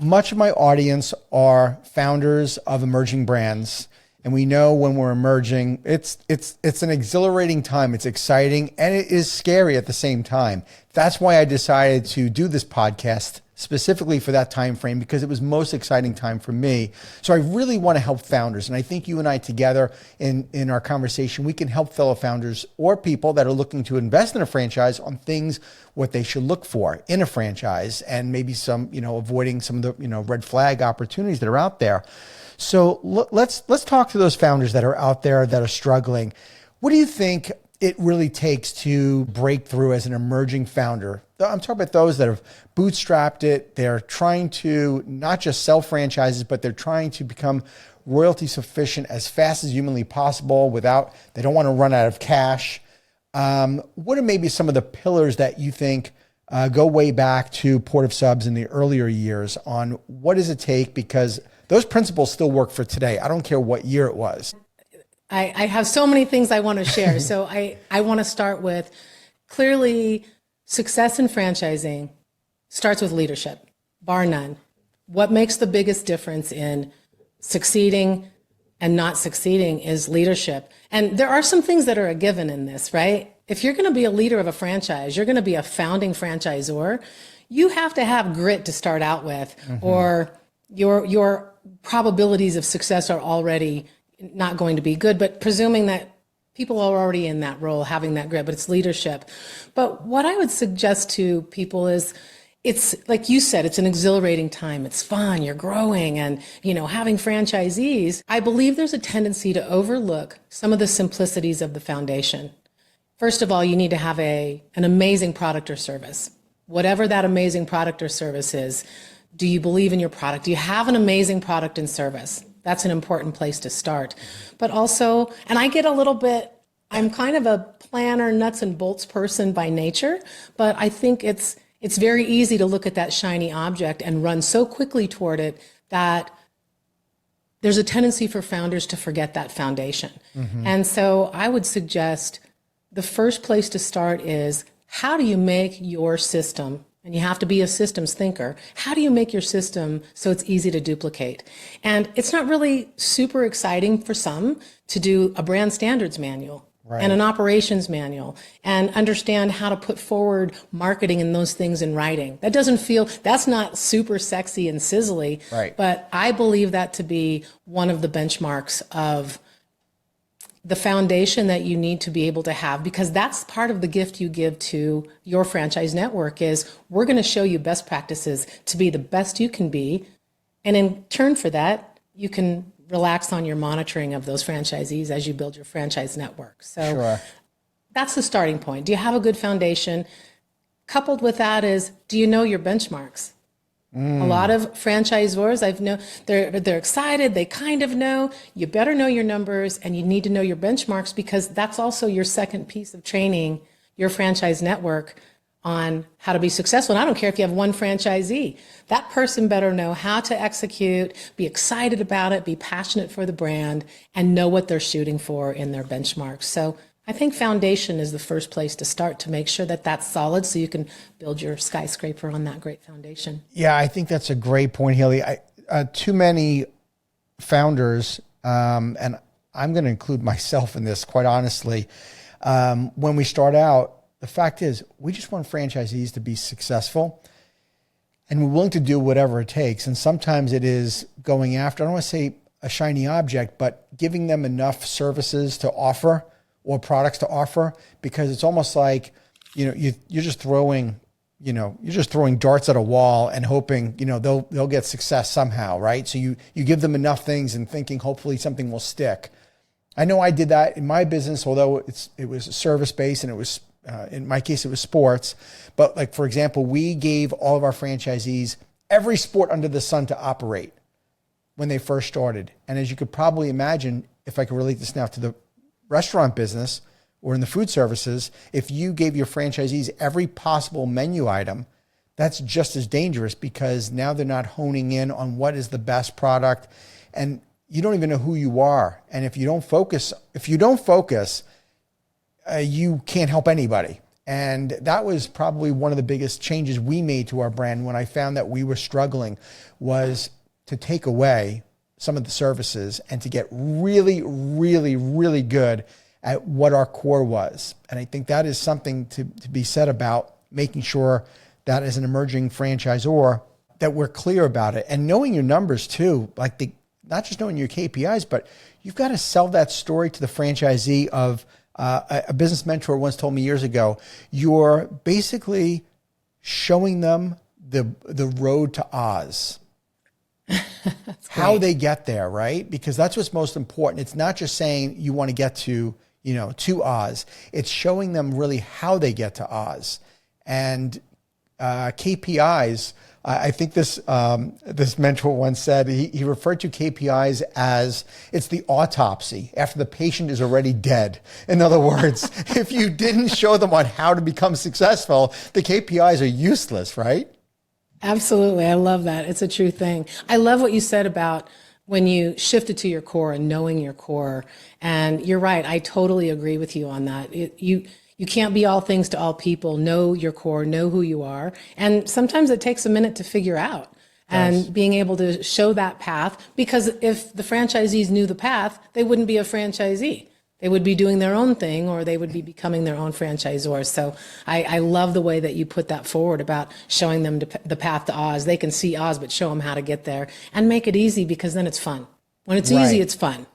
Much of my audience are founders of emerging brands. And we know when we're emerging, it's an exhilarating time. It's exciting and it is scary at the same time. That's why I decided to do this podcast specifically for that time frame, because it was most exciting time for me. So I really want to help founders. And I think you and I together in our conversation, we can help fellow founders or people that are looking to invest in a franchise on things, what they should look for in a franchise, and maybe some, avoiding some of the, red flag opportunities that are out there. So let's talk to those founders that are out there that are struggling. What do you think it really takes to break through as an emerging founder? I'm talking about those that have bootstrapped it. They're trying to not just sell franchises, but they're trying to become royalty sufficient as fast as humanly possible they don't want to run out of cash. What are maybe some of the pillars that you think go way back to Port of Subs in the earlier years on what does it take? Because those principles still work for today. I don't care what year it was. I have so many things I want to share. So I want to start with, clearly, success in franchising starts with leadership, bar none. What makes the biggest difference in succeeding and not succeeding is leadership. And there are some things that are a given in this, right? If you're going to be a leader of a franchise, you're going to be a founding franchisor, you have to have grit to start out with, or your probabilities of success are already not going to be good. But presuming that people are already in that role, having that grit, but it's leadership. But what I would suggest to people is, it's like you said, it's an exhilarating time. It's fun. You're growing and, having franchisees. I believe there's a tendency to overlook some of the simplicities of the foundation. First of all, you need to have an amazing product or service. Whatever that amazing product or service is, do you believe in your product? Do you have an amazing product and service? That's an important place to start. But also, and I get I'm kind of a planner, nuts and bolts person by nature, but I think it's very easy to look at that shiny object and run so quickly toward it that there's a tendency for founders to forget that foundation. And so I would suggest the first place to start is, how do you make your system, and you have to be a systems thinker, how do you make your system so it's easy to duplicate? And it's not really super exciting for some to do a brand standards manual. Right. And an operations manual, and understand how to put forward marketing and those things in writing. That's not super sexy and sizzly, right. But I believe that to be one of the benchmarks of the foundation that you need to be able to have, because that's part of the gift you give to your franchise network is, we're going to show you best practices to be the best you can be. And in turn for that, you can relax on your monitoring of those franchisees as you build your franchise network. So sure. That's the starting point. Do you have a good foundation? Coupled with that is, do you know your benchmarks? A lot of franchisors they're excited, they kind of know. You better know your numbers, and you need to know your benchmarks, because that's also your second piece of training your franchise network on how to be successful. And I don't care if you have one franchisee. That person better know how to execute, be excited about it, be passionate for the brand, and know what they're shooting for in their benchmarks. So I think foundation is the first place to start, to make sure that that's solid, so you can build your skyscraper on that great foundation. Yeah, I think that's a great point, Heli. Too many founders, and I'm going to include myself in this, quite honestly, when we start out, the fact is, we just want franchisees to be successful, and we're willing to do whatever it takes. And sometimes it is going after, I don't want to say a shiny object, but giving them enough services to offer or products to offer, because it's almost like, you're just throwing darts at a wall and hoping, they'll get success somehow, right? So you give them enough things and thinking hopefully something will stick. I know I did that in my business, although it was service-based, and it was, in my case, it was sports. But like, for example, we gave all of our franchisees every sport under the sun to operate when they first started. And as you could probably imagine, if I could relate this now to the restaurant business or in the food services, if you gave your franchisees every possible menu item, that's just as dangerous, because now they're not honing in on what is the best product, and you don't even know who you are. And if you don't focus, you can't help anybody. And that was probably one of the biggest changes we made to our brand when I found that we were struggling, was to take away some of the services and to get really, really, really good at what our core was. And I think that is something to be said about making sure that as an emerging franchisor, that we're clear about it. And knowing your numbers too, like not just knowing your KPIs, but you've got to sell that story to the franchisee of, a business mentor once told me years ago, you're basically showing them the road to Oz. How they get there, right? Because that's what's most important. It's not just saying you want to get to, to Oz. It's showing them really how they get to Oz. And KPIs, I think this mentor once said, he referred to KPIs as it's the autopsy after the patient is already dead. In other words, if you didn't show them on how to become successful, the KPIs are useless, right? Absolutely. I love that. It's a true thing. I love what you said about when you shifted to your core and knowing your core. And you're right. I totally agree with you on that. You can't be all things to all people. Know your core, know who you are. And sometimes it takes a minute to figure out. And being able to show that path, because if the franchisees knew the path, they wouldn't be a franchisee. They would be doing their own thing, or they would be becoming their own franchisor. So I love the way that you put that forward about showing them the path to Oz. They can see Oz, but show them how to get there and make it easy, because then it's fun. When it's easy, it's fun.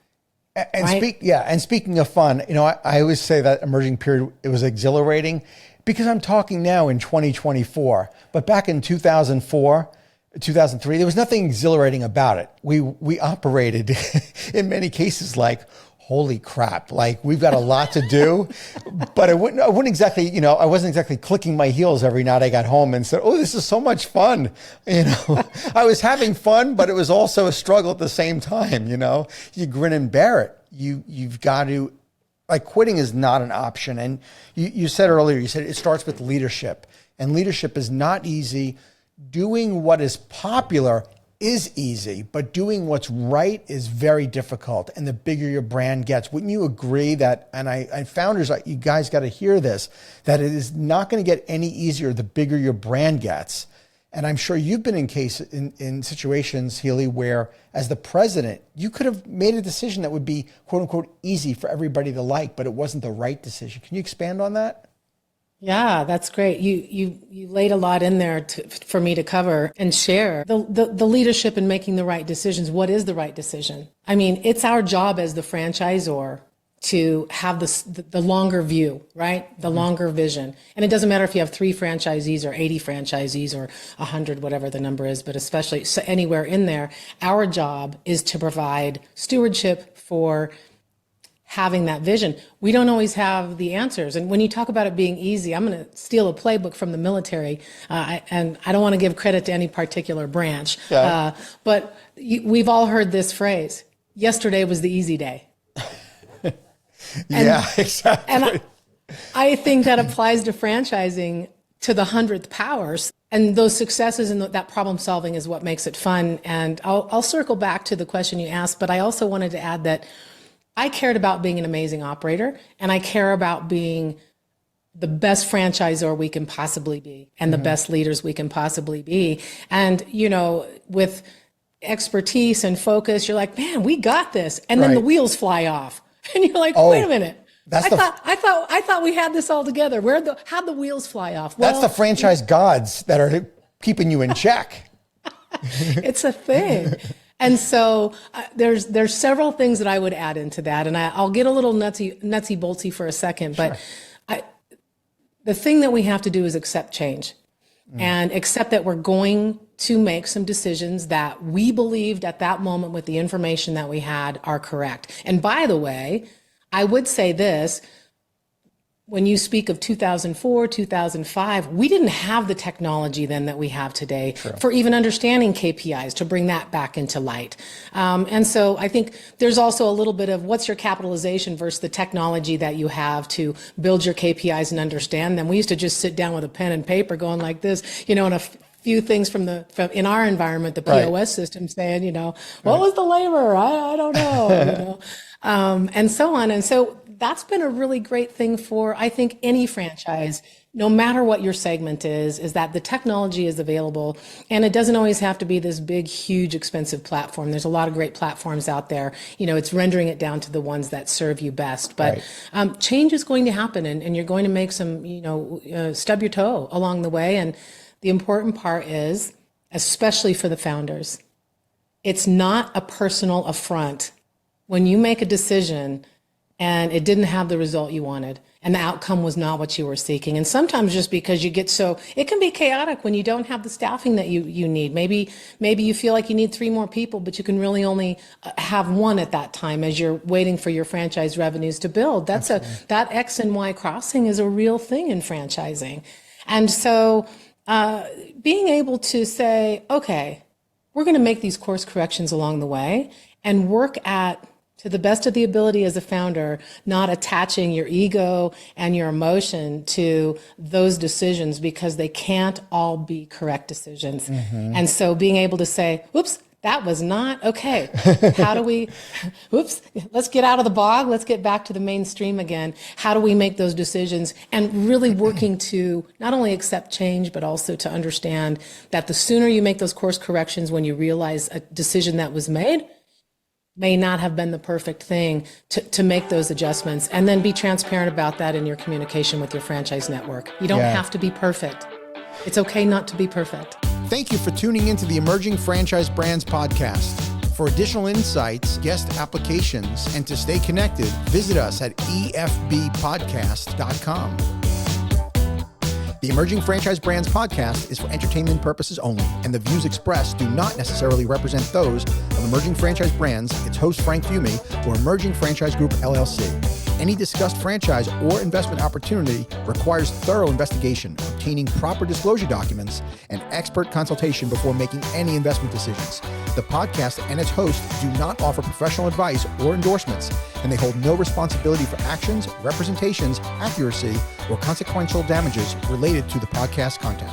And right? And speaking of fun, I always say that emerging period, it was exhilarating, because I'm talking now in 2024, but back in 2004, 2003, there was nothing exhilarating about it. We operated in many cases like, holy crap, like we've got a lot to do. But I wouldn't exactly, I wasn't exactly clicking my heels every night I got home and said, oh, this is so much fun. I was having fun, but it was also a struggle at the same time. You grin and bear it. You've got to, like, quitting is not an option. And you said earlier, you said it starts with leadership, and leadership is not easy. Doing what is popular is easy, but doing what's right is very difficult. And the bigger your brand gets, wouldn't you agree that, and founders, you guys got to hear this, that it is not going to get any easier the bigger your brand gets. And I'm sure you've been in situations, Heli, where as the president, you could have made a decision that would be quote unquote easy for everybody to like, but it wasn't the right decision. Can you expand on that? Yeah, that's great. You laid a lot in there for me to cover and share. The leadership in making the right decisions. What is the right decision? I mean, it's our job as the franchisor to have the longer view, right? The longer vision. And it doesn't matter if you have 3 franchisees or 80 franchisees or 100, whatever the number is, but especially anywhere in there, our job is to provide stewardship for having that vision. We don't always have the answers. And when you talk about it being easy, I'm going to steal a playbook from the military. And I don't want to give credit to any particular branch. Okay. But we've all heard this phrase, yesterday was the easy day. Yeah, exactly. And I think that applies to franchising to the 100th power. And those successes and that problem solving is what makes it fun. And I'll circle back to the question you asked, but I also wanted to add that I cared about being an amazing operator, and I care about being the best franchisor we can possibly be and the best leaders we can possibly be. And, with expertise and focus, you're like, man, we got this. And then the wheels fly off. And you're like, wait a minute. I thought we had this all together. How'd the wheels fly off? Well, that's the franchise gods that are keeping you in check. It's a thing. And so there's several things that I would add into that. And I'll get a little nutsy boltsy for a second. But the thing that we have to do is accept change and accept that we're going to make some decisions that we believed at that moment with the information that we had are correct. And by the way, I would say this, when you speak of 2004, 2005, we didn't have the technology then that we have today for even understanding KPIs, to bring that back into light. And so I think there's also a little bit of what's your capitalization versus the technology that you have to build your KPIs and understand them. We used to just sit down with a pen and paper going like this, and a few things from in our environment, the POS system saying, what was the labor? I don't know, and so on. And so that's been a really great thing for, I think, any franchise, no matter what your segment is that the technology is available, and it doesn't always have to be this big, huge, expensive platform. There's a lot of great platforms out there. It's rendering it down to the ones that serve you best. But change is going to happen, and you're going to make some, stub your toe along the way. And the important part is, especially for the founders, it's not a personal affront when you make a decision and it didn't have the result you wanted and the outcome was not what you were seeking. And sometimes just because you get it can be chaotic when you don't have the staffing that you need. Maybe you feel like you need 3 more people, but you can really only have 1 at that time as you're waiting for your franchise revenues to build. That X and Y crossing is a real thing in franchising. And so being able to say, okay, we're going to make these course corrections along the way and work to the best of the ability as a founder, not attaching your ego and your emotion to those decisions because they can't all be correct decisions. And so being able to say, oops, that was not okay. How do we, let's get out of the bog. Let's get back to the mainstream again. How do we make those decisions? And really working to not only accept change, but also to understand that the sooner you make those course corrections when you realize a decision that was made may not have been the perfect thing, to make those adjustments, and then be transparent about that in your communication with your franchise network. You don't have to be perfect. It's okay not to be perfect. Thank you for tuning into the Emerging Franchise Brands podcast. For additional insights, guest applications, and to stay connected, visit us at efbpodcast.com. The Emerging Franchise Brands podcast is for entertainment purposes only, and the views expressed do not necessarily represent those of Emerging Franchise Brands, its host Frank Fiume, or Emerging Franchise Group, LLC. Any discussed franchise or investment opportunity requires thorough investigation, obtaining proper disclosure documents, and expert consultation before making any investment decisions. The podcast and its host do not offer professional advice or endorsements, and they hold no responsibility for actions, representations, accuracy, or consequential damages related to the podcast content.